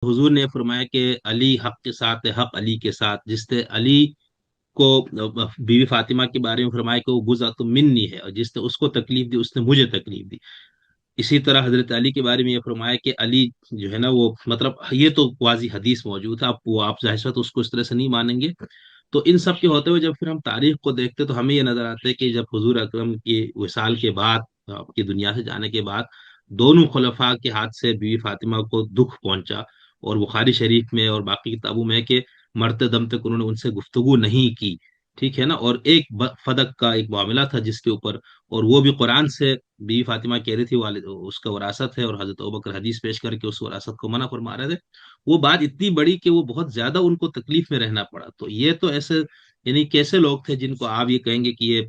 حضور نے فرمایا کہ علی حق کے ساتھ ہے، حق علی کے ساتھ، جس نے علی کو بیوی فاطمہ کے بارے میں فرمایا کہ وہ بضعۃ منی ہے، اور جس نے اس کو تکلیف دی اس نے مجھے تکلیف دی۔ اسی طرح حضرت علی کے بارے میں یہ فرمایا کہ علی جو ہے نا وہ مطلب یہ تو واضح حدیث موجود ہے، آپ ظاہر سی بات اس کو اس طرح سے نہیں مانیں گے۔ تو ان سب کے ہوتے ہوئے جب پھر ہم تاریخ کو دیکھتے تو ہمیں یہ نظر آتا ہے کہ جب حضور اکرم کی وصال کے بعد، آپ کی دنیا سے جانے کے بعد، دونوں خلفاء کے ہاتھ سے بیوی فاطمہ کو دکھ پہنچا، اور بخاری شریف میں اور باقی کتابوں میں ہے کہ مرتے دم تک انہوں نے ان سے گفتگو نہیں کی، ٹھیک ہے نا، اور ایک فدق کا ایک معاملہ تھا جس کے اوپر، اور وہ بھی قرآن سے بیوی فاطمہ کہہ رہی تھی والد اس کا وراثت ہے، اور حضرت ابوبکر حدیث پیش کر کے اس وراثت کو منع فرما رہے تھے۔ وہ بات اتنی بڑی کہ وہ بہت زیادہ ان کو تکلیف میں رہنا پڑا، تو یہ تو ایسے یعنی کیسے لوگ تھے جن کو آپ یہ کہیں گے کہ یہ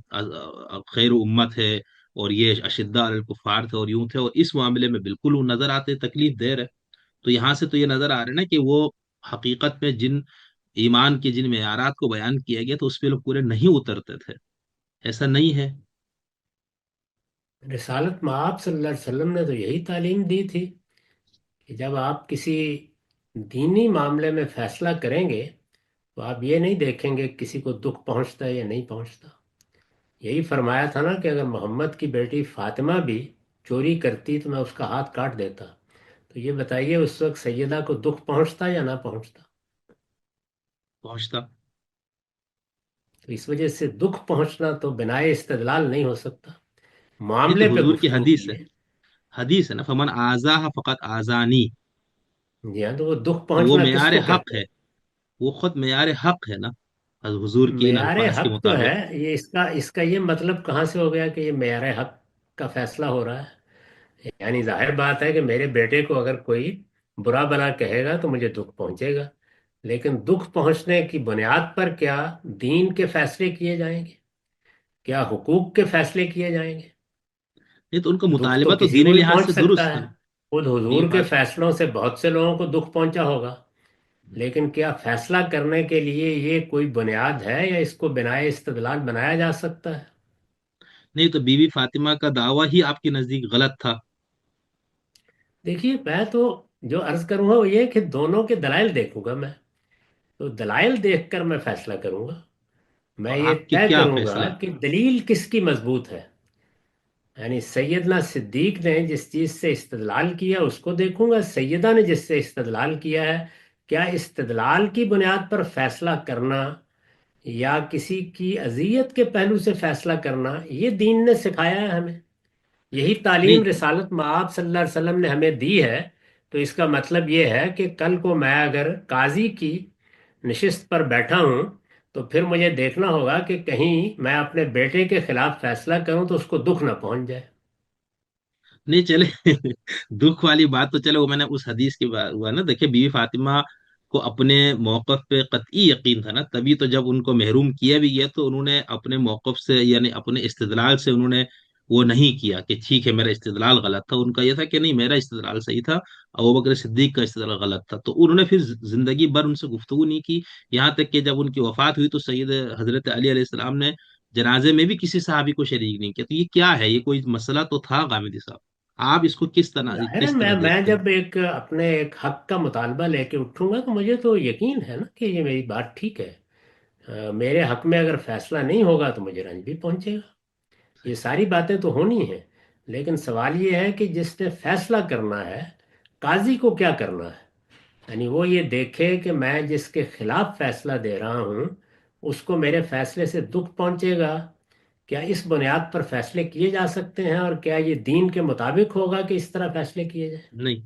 خیر امت ہے، اور یہ اشداء علی الکفار تھے اور یوں تھے، اور اس معاملے میں بالکل وہ نظر آتے تکلیف دہ رہے۔ تو یہاں سے تو یہ نظر آ رہا ہے نا کہ وہ حقیقت میں جن ایمان کے جن معیارات کو بیان کیا گیا تو اس پہ لوگ پورے نہیں اترتے تھے، ایسا نہیں ہے۔ رسالت مآب صلی اللہ علیہ وسلم نے تو یہی تعلیم دی تھی کہ جب آپ کسی دینی معاملے میں فیصلہ کریں گے تو آپ یہ نہیں دیکھیں گے کسی کو دکھ پہنچتا ہے یا نہیں پہنچتا۔ یہی فرمایا تھا نا کہ اگر محمد کی بیٹی فاطمہ بھی چوری کرتی تو میں اس کا ہاتھ کاٹ دیتا۔ تو یہ بتائیے اس وقت سیدہ کو دکھ پہنچتا یا نہ پہنچتا؟ پہنچتا۔ تو اس وجہ سے دکھ پہنچنا تو بنا استدلال نہیں ہو سکتا، یہ تو معاملے پہ حضور کی گفتگو حدیث ہے، کیجیے۔ حدیث ہے نا، فمن آزا فقط آزانی، جی ہاں، تو وہ دکھ تو وہ پہنچنا کس معیار کو حق کہتے ہے، ہیں؟ وہ خود معیار حق ہے نا، حضور کے ان معیار الفاظ کے حق تو ہے، مطابق۔ یہ اس کا یہ مطلب کہاں سے ہو گیا کہ یہ معیار حق کا فیصلہ ہو رہا ہے؟ یعنی ظاہر بات ہے کہ میرے بیٹے کو اگر کوئی برا بلا کہے گا تو مجھے دکھ پہنچے گا، لیکن دکھ پہنچنے کی بنیاد پر کیا دین کے فیصلے کیے جائیں گے؟ کیا حقوق کے فیصلے کیے جائیں گے؟ نہیں تو ان کا دکھ تو مطالبہ تو کسی کو دینی بھی لحاظ پہنچ سے سکتا درست ہے، تھا نا۔ خود بی حضور کے فاطمہ، فیصلوں سے بہت سے لوگوں کو دکھ پہنچا ہوگا، لیکن کیا فیصلہ کرنے کے لیے یہ کوئی بنیاد ہے یا اس کو بنا استدلال بنایا جا سکتا ہے؟ نہیں تو بی بی فاطمہ کا دعویٰ ہی آپ کے نزدیک غلط تھا؟ دیکھیے میں تو جو عرض کروں گا وہ یہ کہ دونوں کے دلائل دیکھوں گا میں، تو دلائل دیکھ کر میں فیصلہ کروں گا، تو میں یہ آپ کی طے کیا کروں فیصلہ؟ گا کہ دلیل کس کی مضبوط ہے۔ یعنی سیدنا صدیق نے جس چیز سے استدلال کیا اس کو دیکھوں گا، سیدہ نے جس سے استدلال کیا ہے، کیا استدلال کی بنیاد پر فیصلہ کرنا یا کسی کی اذیت کے پہلو سے فیصلہ کرنا یہ دین نے سکھایا ہے ہمیں، یہی تعلیم نہیں رسالت مآب صلی اللہ علیہ وسلم نے ہمیں دی ہے۔ تو اس کا مطلب یہ ہے کہ کل کو میں اگر قاضی کی نشست پر بیٹھا ہوں تو پھر مجھے دیکھنا ہوگا کہ کہیں میں اپنے بیٹے کے خلاف فیصلہ کروں تو اس کو دکھ نہ پہنچ جائے۔ نہیں چلے دکھ والی بات تو چلے، وہ میں نے اس حدیث کے بعد ہوا نا، دیکھیں بیوی فاطمہ کو اپنے موقف پہ قطعی یقین تھا نا، تبھی تو جب ان کو محروم کیا بھی گیا تو انہوں نے اپنے موقف سے یعنی اپنے استدلال سے انہوں نے وہ نہیں کیا کہ ٹھیک ہے میرا استدلال غلط تھا، ان کا یہ تھا کہ نہیں میرا استدلال صحیح تھا، ابوبکر صدیق کا استدلال غلط تھا، تو انہوں نے پھر زندگی بھر ان سے گفتگو نہیں کی، یہاں تک کہ جب ان کی وفات ہوئی تو سید حضرت علی علیہ السلام نے جنازے میں بھی کسی صحابی کو شریک نہیں کیا، تو یہ کیا ہے، یہ کوئی مسئلہ تو تھا غامدی صاحب؟ آپ اس کو ظاہر ہے کس طرح میں دیکھتے ہیں؟ جب اپنے ایک حق کا مطالبہ لے کے اٹھوں گا تو مجھے تو یقین ہے نا کہ یہ میری بات ٹھیک ہے۔ میرے حق میں اگر فیصلہ نہیں ہوگا تو مجھے رنج بھی پہنچے گا، یہ ساری باتیں تو ہونی ہیں، لیکن سوال یہ ہے کہ جس نے فیصلہ کرنا ہے قاضی کو کیا کرنا ہے؟ یعنی وہ یہ دیکھے کہ میں جس کے خلاف فیصلہ دے رہا ہوں اس کو میرے فیصلے سے دکھ پہنچے گا، کیا اس بنیاد پر فیصلے کیے جا سکتے ہیں اور کیا یہ دین کے مطابق ہوگا کہ اس طرح فیصلے کیے جائیں؟ نہیں،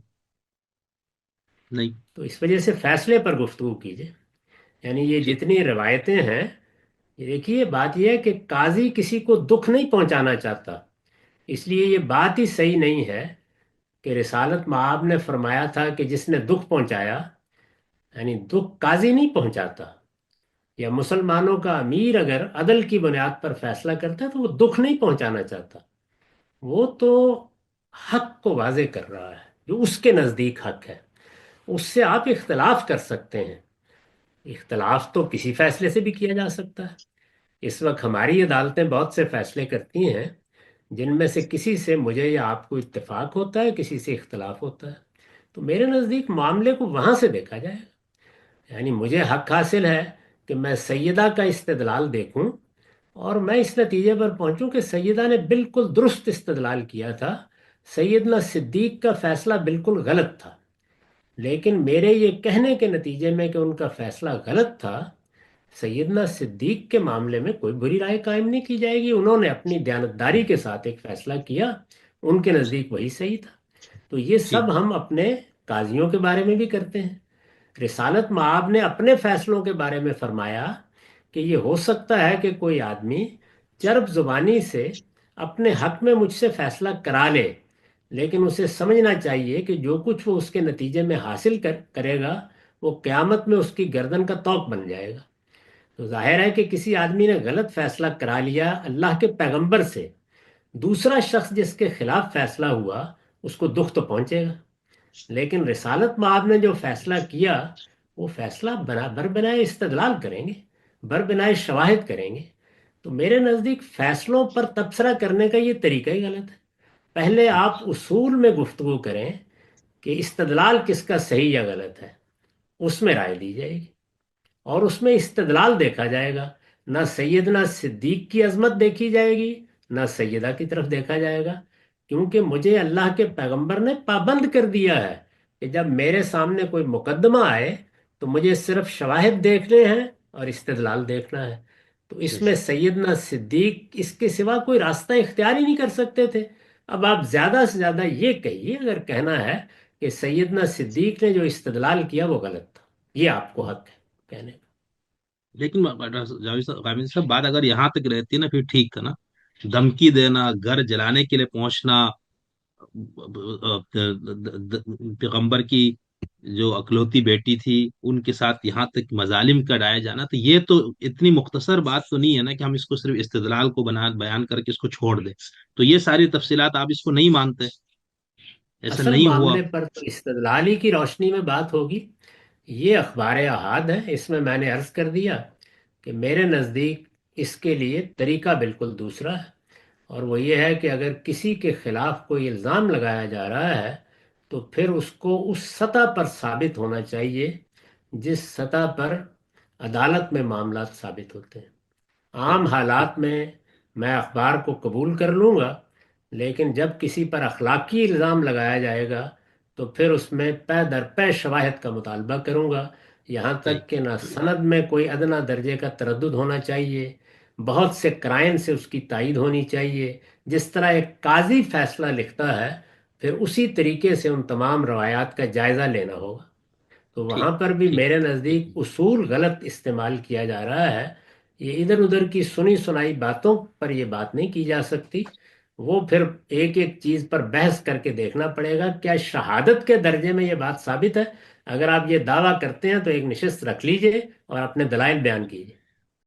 نہیں، تو اس وجہ سے فیصلے پر گفتگو کیجیے۔ یعنی یہ ٹھیک۔ جتنی روایتیں ہیں، یہ دیکھیے بات یہ ہے کہ قاضی کسی کو دکھ نہیں پہنچانا چاہتا، اس لیے یہ بات ہی صحیح نہیں ہے کہ رسالت مآب نے فرمایا تھا کہ جس نے دکھ پہنچایا، یعنی دکھ قاضی نہیں پہنچاتا، یا مسلمانوں کا امیر اگر عدل کی بنیاد پر فیصلہ کرتا ہے تو وہ دکھ نہیں پہنچانا چاہتا، وہ تو حق کو واضح کر رہا ہے جو اس کے نزدیک حق ہے۔ اس سے آپ اختلاف کر سکتے ہیں، اختلاف تو کسی فیصلے سے بھی کیا جا سکتا ہے۔ اس وقت ہماری عدالتیں بہت سے فیصلے کرتی ہیں جن میں سے کسی سے مجھے یا آپ کو اتفاق ہوتا ہے، کسی سے اختلاف ہوتا ہے، تو میرے نزدیک معاملے کو وہاں سے دیکھا جائے، یعنی مجھے حق حاصل ہے کہ میں سیدہ کا استدلال دیکھوں اور میں اس نتیجے پر پہنچوں کہ سیدہ نے بالکل درست استدلال کیا تھا، سیدنا صدیق کا فیصلہ بالکل غلط تھا، لیکن میرے یہ کہنے کے نتیجے میں کہ ان کا فیصلہ غلط تھا، سیدنا صدیق کے معاملے میں کوئی بری رائے قائم نہیں کی جائے گی، انہوں نے اپنی دیانتداری کے ساتھ ایک فیصلہ کیا، ان کے نزدیک وہی صحیح تھا۔ تو یہ ٹھیک۔ سب ہم اپنے قاضیوں کے بارے میں بھی کرتے ہیں۔ رسالت مآب نے اپنے فیصلوں کے بارے میں فرمایا کہ یہ ہو سکتا ہے کہ کوئی آدمی چرب زبانی سے اپنے حق میں مجھ سے فیصلہ کرا لے، لیکن اسے سمجھنا چاہیے کہ جو کچھ وہ اس کے نتیجے میں حاصل کرے گا وہ قیامت میں اس کی گردن کا طوق بن جائے گا۔ تو ظاہر ہے کہ کسی آدمی نے غلط فیصلہ کرا لیا اللہ کے پیغمبر سے، دوسرا شخص جس کے خلاف فیصلہ ہوا اس کو دکھ تو پہنچے گا، لیکن رسالت مآب نے جو فیصلہ کیا وہ فیصلہ بر بنائے استدلال کریں گے، بر بنائے شواہد کریں گے۔ تو میرے نزدیک فیصلوں پر تبصرہ کرنے کا یہ طریقہ ہی غلط ہے۔ پہلے آپ اصول میں گفتگو کریں کہ استدلال کس کا صحیح یا غلط ہے، اس میں رائے دی جائے گی، اور اس میں استدلال دیکھا جائے گا، نہ سیدنا صدیق کی عظمت دیکھی جائے گی، نہ سیدہ کی طرف دیکھا جائے گا، کیونکہ مجھے اللہ کے پیغمبر نے پابند کر دیا ہے کہ جب میرے سامنے کوئی مقدمہ آئے تو مجھے صرف شواہد دیکھنے ہیں اور استدلال دیکھنا ہے۔ تو اس میں سیدنا صدیق اس کے سوا کوئی راستہ اختیار ہی نہیں کر سکتے تھے۔ اب آپ زیادہ سے زیادہ یہ کہیے، اگر کہنا ہے کہ سیدنا صدیق نے جو استدلال کیا وہ غلط تھا، یہ آپ کو حق ہے کہنے کا۔ لیکن غامدی صاحب، بات اگر یہاں تک رہتی نا پھر ٹھیک تھا نا۔ دھمکی دینا، گھر جلانے کے لیے پہنچنا، پیغمبر کی جو اکلوتی بیٹی تھی ان کے ساتھ یہاں تک مظالم کا ڈایا جانا، تو یہ تو اتنی مختصر بات تو نہیں ہے نا کہ ہم اس کو صرف استدلال کو بیان کر کے اس کو چھوڑ دیں۔ تو یہ ساری تفصیلات آپ اس کو نہیں مانتے؟ ایسا اصل نہیں ہوا؟ معاملے پر تو استدلالی کی روشنی میں بات ہوگی۔ یہ اخبار احاد ہے، اس میں میں نے عرض کر دیا کہ میرے نزدیک اس کے لیے طریقہ بالکل دوسرا ہے، اور وہ یہ ہے کہ اگر کسی کے خلاف کوئی الزام لگایا جا رہا ہے تو پھر اس کو اس سطح پر ثابت ہونا چاہیے جس سطح پر عدالت میں معاملات ثابت ہوتے ہیں۔ عام ٹھیک۔ حالات میں اخبار کو قبول کر لوں گا، لیکن جب کسی پر اخلاقی الزام لگایا جائے گا تو پھر اس میں پے در پے شواہد کا مطالبہ کروں گا، یہاں صحیح۔ تک کہ نہ سند میں کوئی ادنیٰ درجے کا تردد ہونا چاہیے، بہت سے قرائن سے اس کی تائید ہونی چاہیے، جس طرح ایک قاضی فیصلہ لکھتا ہے پھر اسی طریقے سے ان تمام روایات کا جائزہ لینا ہوگا۔ تو ٹھیک۔ وہاں پر بھی ٹھیک۔ میرے نزدیک اصول غلط استعمال کیا جا رہا ہے۔ یہ ادھر ادھر کی سنی سنائی باتوں پر یہ بات نہیں کی جا سکتی، وہ پھر ایک ایک چیز پر بحث کر کے دیکھنا پڑے گا کیا شہادت کے درجے میں یہ بات ثابت ہے۔ اگر آپ یہ دعویٰ کرتے ہیں تو ایک نشست رکھ لیجئے اور اپنے دلائل بیان کیجئے۔